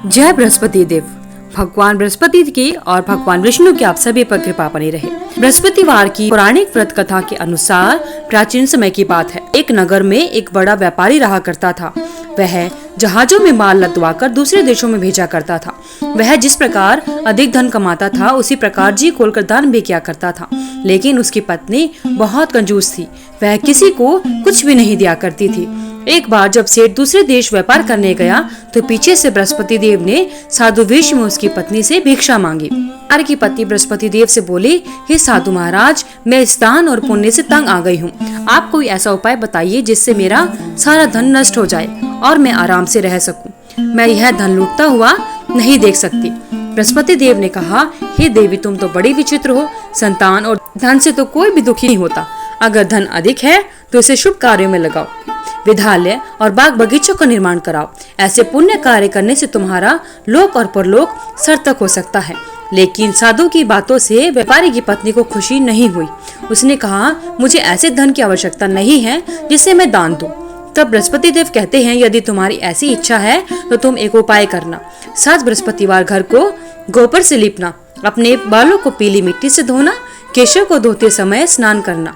जय बृहस्पति देव। भगवान बृहस्पति की और भगवान विष्णु की आप सभी पर कृपा बनी रहे। बृहस्पतिवार की पौराणिक व्रत कथा के अनुसार प्राचीन समय की बात है। एक नगर में एक बड़ा व्यापारी रहा करता था। वह जहाजों में माल लदवाकर दूसरे देशों में भेजा करता था। वह जिस प्रकार अधिक धन कमाता था उसी प्रकार जी खोलकर दान भी किया करता था। लेकिन उसकी पत्नी बहुत कंजूस थी। वह किसी को कुछ भी नहीं दिया करती थी। एक बार जब सेठ दूसरे देश व्यापार करने गया तो पीछे से बृहस्पति देव ने साधु वेश में उसकी पत्नी से भिक्षा मांगी। व्यापारी की पत्नी बृहस्पति देव से बोली, हे साधु महाराज, मैं इस दान और पुण्य से तंग आ गई हूँ। आप कोई ऐसा उपाय बताइए जिससे मेरा सारा धन नष्ट हो जाए और मैं आराम से रह सकूं। मैं यह धन लूटता हुआ नहीं देख सकती। बृहस्पति देव ने कहा, हे देवी, तुम तो बड़ी विचित्र हो। संतान और धन से तो कोई भी दुखी नहीं होता। अगर धन अधिक है तो इसे शुभ कार्यों में लगाओ। विद्यालय और बाग बगीचों का निर्माण कराओ। ऐसे पुण्य कार्य करने से तुम्हारा लोक और परलोक सार्थक हो सकता है। लेकिन साधु की बातों से व्यापारी की पत्नी को खुशी नहीं हुई। उसने कहा, मुझे ऐसे धन की आवश्यकता नहीं है जिसे मैं दान दूं। तब बृहस्पति देव कहते हैं, यदि तुम्हारी ऐसी इच्छा है तो तुम एक उपाय करना। 7 बृहस्पतिवार घर को गोबर से लीपना, अपने बालों को पीली मिट्टी से धोना, केशों को धोते समय स्नान करना,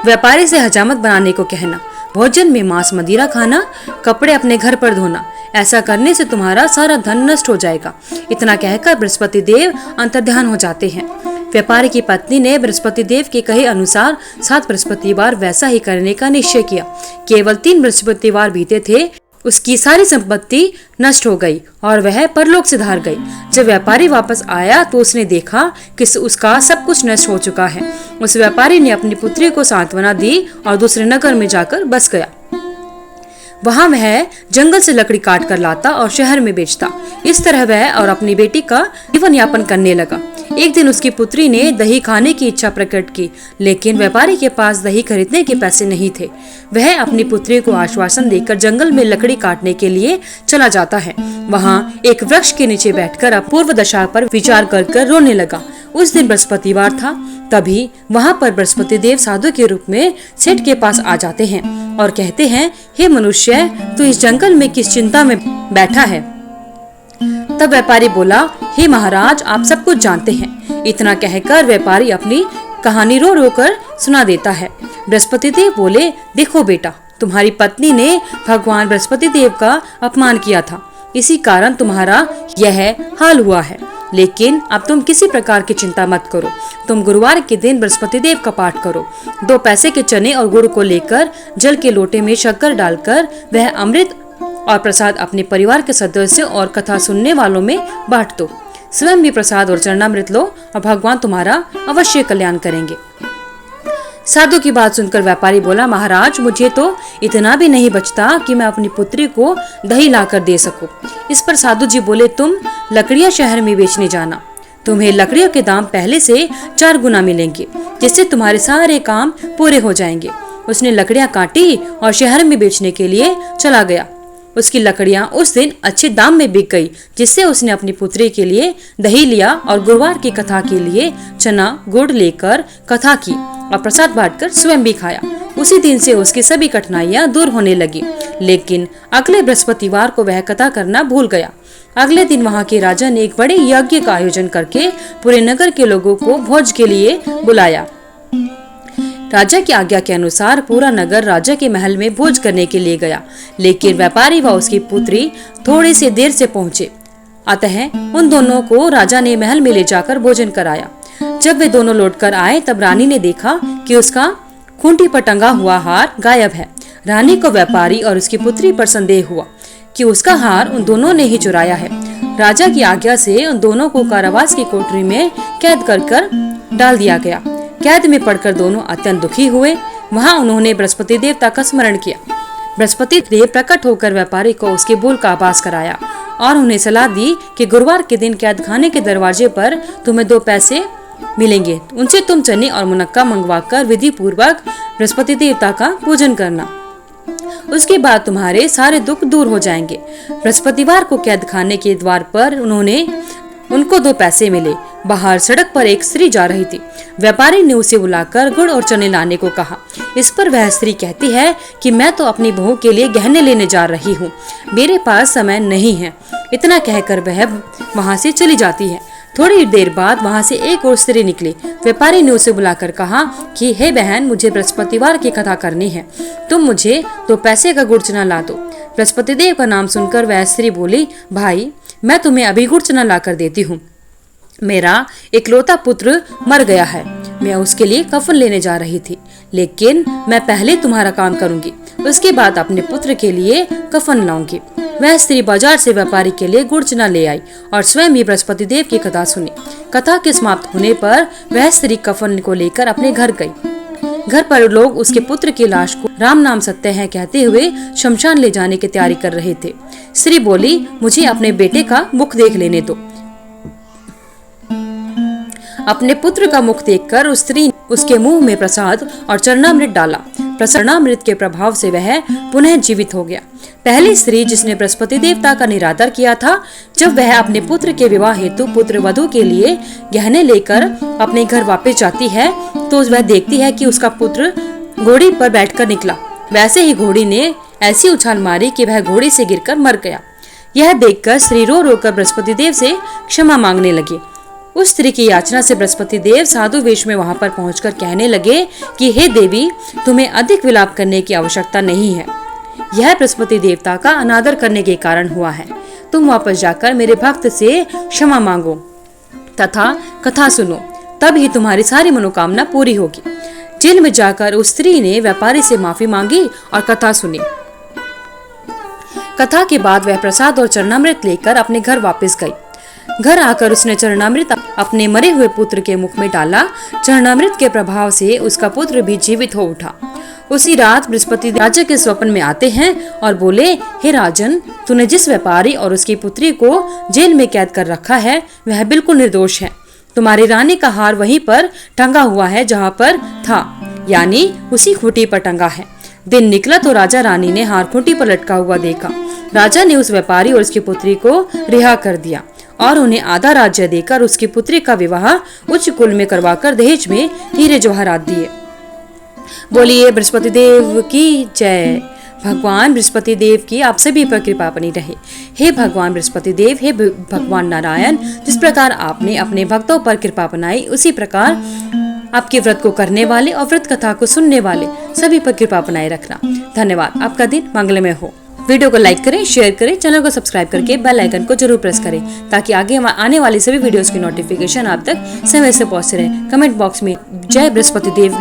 व्यापारी से हजामत बनाने को कहना, भोजन में मांस मदिरा खाना, कपड़े अपने घर पर धोना। ऐसा करने से तुम्हारा सारा धन नष्ट हो जाएगा। इतना कहकर बृहस्पति देव अंतर्ध्यान हो जाते हैं। व्यापारी की पत्नी ने बृहस्पति देव के कहे अनुसार 7 बृहस्पतिवार वैसा ही करने का निश्चय किया। केवल 3 बृहस्पतिवार बीते थे, उसकी सारी संपत्ति नष्ट हो गई और वह परलोक से धार गई। जब व्यापारी वापस आया तो उसने देखा कि उसका सब कुछ नष्ट हो चुका है। उस व्यापारी ने अपनी पुत्री को सांत्वना दी और दूसरे नगर में जाकर बस गया। वहां वह जंगल से लकड़ी काट कर लाता और शहर में बेचता। इस तरह वह और अपनी बेटी का जीवन यापन करने लगा। एक दिन उसकी पुत्री ने दही खाने की इच्छा प्रकट की, लेकिन व्यापारी के पास दही खरीदने के पैसे नहीं थे। वह अपनी पुत्री को आश्वासन देकर जंगल में लकड़ी काटने के लिए चला जाता है। वहां एक वृक्ष के नीचे बैठकर अपूर्व दशा पर विचार कर रोने लगा। उस दिन बृहस्पतिवार था। तभी वहां पर बृहस्पति देव साधु के रूप में सेठ के पास आ जाते हैं और कहते हैं, हे मनुष्य, तू इस जंगल में किस चिंता में बैठा है? तब व्यापारी बोला, हे महाराज, आप सब कुछ जानते हैं। इतना कहकर व्यापारी अपनी कहानी रो रो कर सुना देता है। बृहस्पति देव बोले, देखो बेटा, तुम्हारी पत्नी ने भगवान बृहस्पति देव का अपमान किया था। इसी कारण तुम्हारा यह हाल हुआ है। लेकिन अब तुम किसी प्रकार की चिंता मत करो। तुम गुरुवार के दिन बृहस्पति देव का पाठ करो। 2 पैसे के चने और गुड़ को लेकर जल के लोटे में शक्कर डालकर वह अमृत और प्रसाद अपने परिवार के सदस्यों और कथा सुनने वालों में बांट दो। स्वयं भी प्रसाद और चरणामृत लो और भगवान तुम्हारा अवश्य कल्याण करेंगे। साधु की बात सुनकर व्यापारी बोला, महाराज, मुझे तो इतना भी नहीं बचता कि मैं अपनी पुत्री को दही लाकर दे सकूं। इस पर साधु जी बोले, तुम लकड़ियां शहर में बेचने जाना। तुम्हें लकड़ियों के दाम पहले से 4 गुना मिलेंगे, जिससे तुम्हारे सारे काम पूरे हो जाएंगे। उसने लकड़ियां काटी और शहर में बेचने के लिए चला गया। उसकी लकड़ियां उस दिन अच्छे दाम में बिक गई, जिससे उसने अपनी पुत्री के लिए दही लिया और गुरुवार की कथा के लिए चना गुड़ लेकर कथा की और प्रसाद बांटकर स्वयं भी खाया। उसी दिन से उसकी सभी कठिनाइयां दूर होने लगी। लेकिन अगले बृहस्पतिवार को वह कथा करना भूल गया। अगले दिन वहां के राजा ने एक बड़े यज्ञ का आयोजन करके पूरे नगर के लोगों को भोज के लिए बुलाया। राजा की आज्ञा के अनुसार पूरा नगर राजा के महल में भोज करने के लिए गया। लेकिन व्यापारी व उसकी पुत्री थोड़ी सी देर से पहुंचे। अतः उन दोनों को राजा ने महल में ले जाकर भोजन कराया। जब वे दोनों लौटकर आए तब रानी ने देखा कि उसका खूंटी पर टंगा हुआ हार गायब है। रानी को व्यापारी और उसकी पुत्री पर संदेह हुआ कि उसका हार उन दोनों ने ही चुराया है। राजा की आज्ञा से उन दोनों को कारावास की कोठरी में कैद कर डाल दिया गया। कैद में पड़कर दोनों अत्यंत दुखी हुए। वहां उन्होंने बृहस्पति देवता का स्मरण किया। बृहस्पति देव प्रकट होकर व्यापारी को उसके भूल का आभास कराया और उन्हें सलाह दी कि गुरुवार के दिन कैद खाने के दरवाजे पर तुम्हें 2 पैसे मिलेंगे। उनसे तुम चने और मुनक्का मंगवाकर विधि पूर्वक बृहस्पति देवता का पूजन करना। उसके बाद तुम्हारे सारे दुख दूर हो जाएंगे। बृहस्पतिवार को कैद खाने के द्वार पर उनको 2 पैसे मिले। बाहर सड़क पर एक स्त्री जा रही थी। व्यापारी ने उसे बुलाकर गुड़ और चने लाने को कहा। इस पर वह स्त्री कहती है कि मैं तो अपनी बहू के लिए गहने लेने जा रही हूँ, मेरे पास समय नहीं है। इतना कहकर वह वहाँ से चली जाती है। थोड़ी देर बाद वहाँ से एक और स्त्री निकली। व्यापारी ने उसे बुलाकर कहा कि हे बहन, मुझे बृहस्पतिवार की कथा करनी है, तुम मुझे 2 पैसे का गुड़ चना ला दो। बृहस्पति देव का नाम सुनकर वह स्त्री बोली, भाई मैं तुम्हें अभी गुड़ चना ला कर देती हूँ। मेरा इकलौता पुत्र मर गया है, मैं उसके लिए कफन लेने जा रही थी, लेकिन मैं पहले तुम्हारा काम करूंगी, उसके बाद अपने पुत्र के लिए कफन लाऊंगी। वह स्त्री बाजार से व्यापारी के लिए गुड़ चना ले आई और स्वयं ही बृहस्पति देव की कथा सुनी। कथा के समाप्त होने पर वह स्त्री कफन को लेकर अपने घर गई। घर पर लोग उसके पुत्र की लाश को राम नाम सत्य है कहते हुए शमशान ले जाने की तैयारी कर रहे थे। स्त्री बोली, मुझे अपने बेटे का मुख देख लेने दो। अपने पुत्र का मुख देखकर उस स्त्री उसके मुंह में प्रसाद और चरणामृत डाला। चरणामृत के प्रभाव से वह पुनः जीवित हो गया। पहली स्त्री जिसने बृहस्पति देवता का निरादर किया था, जब वह अपने पुत्र के विवाह हेतु पुत्र वधू के लिए गहने लेकर अपने घर वापस जाती है तो वह देखती है कि उसका पुत्र घोड़ी पर बैठकर निकला। वैसे ही घोड़ी ने ऐसी उछाल मारी कि वह घोड़ी से गिरकर मर गया। यह देखकर स्त्री रो रोकर बृहस्पति देव से क्षमा मांगने लगी। उस स्त्री की याचना से बृहस्पति देव साधु वेश में वहां पर पहुंचकर कहने लगे कि हे देवी, तुम्हें अधिक विलाप करने की आवश्यकता नहीं है। यह बृहस्पति देवता का अनादर करने के कारण हुआ है। तुम वापस जाकर मेरे भक्त से क्षमा मांगो तथा कथा सुनो, तब ही तुम्हारी सारी मनोकामना पूरी होगी। जेल में जाकर उस स्त्री ने व्यापारी से माफी मांगी और कथा सुनी। कथा के बाद वह प्रसाद और चरणामृत लेकर अपने घर वापस गई। घर आकर उसने चरणामृत अपने मरे हुए पुत्र के मुख में डाला। चरणामृत के प्रभाव से उसका पुत्र भी जीवित हो उठा। उसी रात बृहस्पति राजा के स्वप्न में आते हैं और बोले, हे राजन, तूने जिस व्यापारी और उसकी पुत्री को जेल में कैद कर रखा है वह बिल्कुल निर्दोष है। तुम्हारी रानी का हार वहीं पर टंगा हुआ है जहाँ पर था, यानी उसी खूंटी पर टंगा है। दिन निकला तो राजा रानी ने हार खूंटी पर लटका हुआ देखा। राजा ने उस व्यापारी और उसकी पुत्री को रिहा कर दिया और उन्हें आधा राज्य देकर उसकी पुत्री का विवाह उच्च कुल में करवाकर दहेज में हीरे जवाहरात दिए। बोलिए बृहस्पति देव की जय। भगवान बृहस्पति देव की आप सभी पर कृपा बनी रहे। हे भगवान बृहस्पति देव, हे भगवान नारायण, जिस प्रकार आपने अपने भक्तों पर कृपा बनाई, उसी प्रकार आपके व्रत को करने वाले और व्रत कथा को सुनने वाले सभी पर कृपा बनाए रखना। धन्यवाद। आपका दिन मंगलमय हो। वीडियो को लाइक करें, शेयर करें, चैनल को सब्सक्राइब करके बेल आइकन को जरूर प्रेस करें ताकि आगे आने वाली सभी वीडियोस की नोटिफिकेशन आप तक समय से पहुंचते रहे। कमेंट बॉक्स में जय बृहस्पति देव